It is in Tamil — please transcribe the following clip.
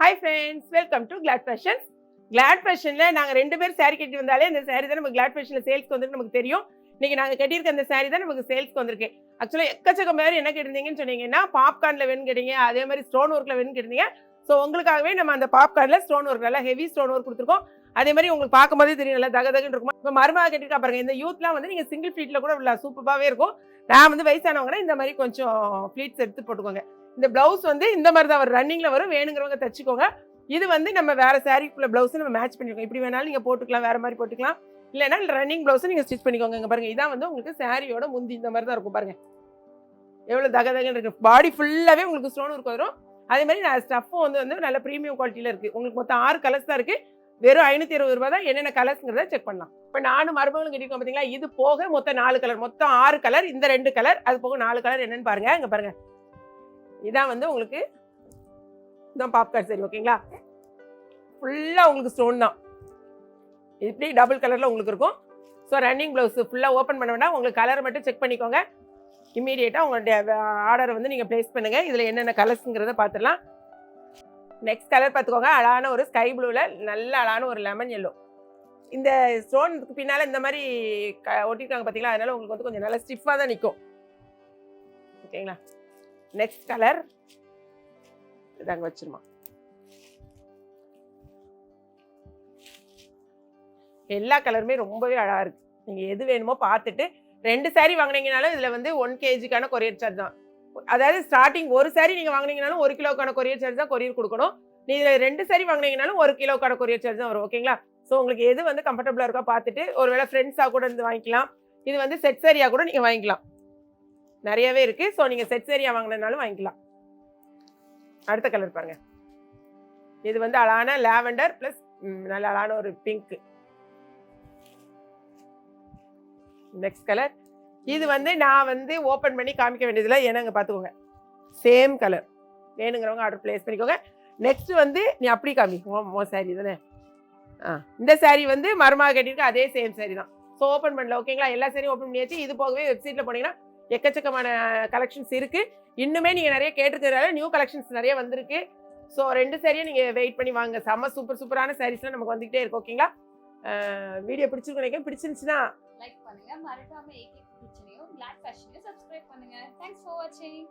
Hi friends, welcome to Glad Fashions. Glad ஃபேஷனில் நாங்கள் 2 பேர் சாரீ கட்டி வந்தாலே இந்த சாரீ தான் நம்ம கிளாட் ஃபேஷனில் சேல்ஸ்க்கு வந்துருக்கு நமக்கு தெரியும். இன்றைக்கி நாங்கள் கட்டியிருக்க அந்த சாரீ தான் நமக்கு சேல்ஸ்க்கு வந்திருக்கு. ஆக்சுவலாக எக்கச்சக்கம் பேர் என்ன கேட்டிருந்தீங்கன்னு சொன்னீங்கன்னா, பாப்கார்னில் வேணும்னு கேட்டீங்க, அதே மாதிரி ஸ்டோன் ஒர்க்கில் வேணும்னு கேட்டிருந்தீங்க. ஸோ உங்களுக்காகவே நம்ம அந்த பாப்கார்னில் ஸ்டோன் ஒர்க் நல்லா ஹெவி ஸ்டோன் ஒர்க் கொடுத்துருக்கோம். அதே மாதிரி உங்களுக்கு பார்க்கும்போதே தெரியும், நல்லா தகதகன்னு இருக்கும். இப்போ மருமக கட்டிருக்கா பாருங்க, இந்த யூத்லாம் வந்து நீங்கள் சிங்கிள் ஃப்ளீட்டில் கூட உள்ள சூப்பராகவே இருக்கும். நான் வந்து வயசானவங்கன்னா இந்த மாதிரி கொஞ்சம் ஃப்ளீட்ஸ் எடுத்து போட்டுக்கோங்க. இந்த ப்ளவுஸ் வந்து இந்த மாதிரி தான் ஒரு ரன்னிங்கில் வரும், வேணுங்கிறவங்க தச்சுக்கோங்க. இது வந்து நம்ம வேற சாரீக்குள்ள ப்ளவுஸ் நம்ம மேட்ச் பண்ணிருக்கோம். இப்படி வேணாலும் நீங்க போட்டுக்கலாம், வேற மாதிரி போட்டுக்கலாம். இல்லைன்னா ரன்னிங் ப்ளவுஸ் நீங்க ஸ்டிச் பண்ணிக்கோங்க. இங்க பாருங்க, இதான் வந்து உங்களுக்கு சாரியோட முந்தி இந்த மாதிரி தான் இருக்கும். பாருங்க எவ்வளவு தகதகன்னு இருக்கு. பாடி ஃபுல்லாவே உங்களுக்கு ஸ்டோன் ஒர்க் வரும். அதே மாதிரி நான் ஸ்டஃப்பும் வந்து நல்ல ப்ரீமியம் குவாலிட்டியில இருக்கு. உங்களுக்கு மொத்தம் 6 கலர்ஸ் தான் இருக்கு. வெறும் 520 ரூபாய் தான். என்னென்ன கலர்ஸ்ங்கிறத செக் பண்ணலாம். இப்போ நானும் மருமகளும் கட்டிருக்கோம் பார்த்தீங்களா, இது போக மொத்தம் 4 கலர், மொத்தம் 6 கலர். இந்த 2 கலர், அது போக 4 கலர் என்னன்னு பாருங்க. இங்க பாருங்க, இதான் வந்து உங்களுக்கு இதான் பாப்கார்ன் சரி. ஓகேங்களா, ஃபுல்லாக உங்களுக்கு ஸ்டோன் தான். இப்படி டபுள் கலரில் உங்களுக்கு இருக்கும். ஸோ ரன்னிங் ப்ளவுஸ் ஃபுல்லாக ஓப்பன் பண்ண வேண்டாம். உங்களுக்கு கலர் மட்டும் செக் பண்ணிக்கோங்க. இம்மீடியட்டாக உங்களுடைய ஆர்டரை வந்து நீங்கள் ப்ளேஸ் பண்ணுங்கள். இதில் என்னென்ன கலர்ஸுங்கிறத பார்த்துடலாம். நெக்ஸ்ட் கலர் பார்த்துக்கோங்க. அழகான ஒரு ஸ்கை ப்ளூவில் நல்ல அழகான ஒரு லெமன் எல்லோ. இந்த ஸ்டோனுக்கு பின்னால் இந்த மாதிரி ஒட்டிருக்காங்க பார்த்தீங்களா, அதனால உங்களுக்கு வந்து கொஞ்சம் நல்லா ஸ்டிஃபாக தான் நிற்கும். ஓகேங்களா, நெக்ஸ்ட் கலர் இதாங்க வச்சிருமா. எல்லா கலருமே ரொம்பவே அழகாக இருக்குது. நீங்கள் எது வேணுமோ பார்த்துட்டு 2 சாரீ வாங்கினீங்கனாலும் இதில் வந்து 1 kgக்கான கொரியர் சார்ஜ் தான். அதாவது ஸ்டார்டிங் ஒரு சாரீ நீங்கள் வாங்கினீங்கனாலும் 1 கிலோக்கான கொரியர் சார்ஜ் தான் கொரியர் கொடுக்கணும். நீங்கள் 2 சாரீ வாங்கினீங்கனாலும் 1 கிலோக்கான கொரியர் சார்ஜ் தான் வரும். ஓகேங்களா, ஸோ உங்களுக்கு எது வந்து கம்ஃபர்டபுளாக இருக்கோ பார்த்துட்டு, ஒருவேளை ஃப்ரெண்ட்ஸாக கூட இருந்து வாங்கிக்கலாம். இது வந்து செட் சாரியாக கூட நீங்கள் வாங்கிக்கலாம். நிறையவே இருக்குது. ஸோ நீங்கள் செட் சாரியாக வாங்கினாலும் வாங்கிக்கலாம். அடுத்த கலர் பாருங்கள். இது வந்து அழகான லாவெண்டர் ப்ளஸ் நல்ல அழகான ஒரு பிங்க். நெக்ஸ்ட் கலர் இது வந்து நான் வந்து ஓப்பன் பண்ணி காமிக்க வேண்டியதில்லை, ஏன்னா இங்கே பார்த்துக்கோங்க சேம் கலர். வேணுங்கிறவங்க ஆர்டர் ப்ளேஸ் பண்ணிக்கோங்க. நெக்ஸ்ட் வந்து நீ அப்படி காமி சாரி தானே. இந்த சாரீ வந்து மருமக கட்டியிருக்க அதே சேம் சாரீ தான். ஸோ ஓப்பன் பண்ணல. ஓகேங்களா, எல்லா சாரியும் ஓப்பன் பண்ணியாச்சு. இது போகவே வெப்சைட்டில் போனீங்கன்னா எக்கச்சக்கமான கலெக்ஷன்ஸ் இருக்குது. இன்னுமே நீங்கள் நிறைய கேட்டிருக்கிறதால நியூ கலெக்ஷன்ஸ் நிறைய வந்திருக்கு. ஸோ 2 சாரியும் நீங்கள் வெயிட் பண்ணி வாங்க. செம்ம சூப்பரான சாரீஸ்லாம் நமக்கு வந்துகிட்டே இருக்கு. ஓகேங்களா, வீடியோ பிடிச்சிருக்கு நினைக்கிறேன். பிடிச்சிருந்துச்சுன்னா லைக் பண்ணுங்க, மறக்காம ஏகே கிச்சனையும் கிளாட் ஃபேஷனையும் சப்ஸ்கிரைப் பண்ணுங்க. தேங்க்ஸ் ஃபார் வாட்சிங்.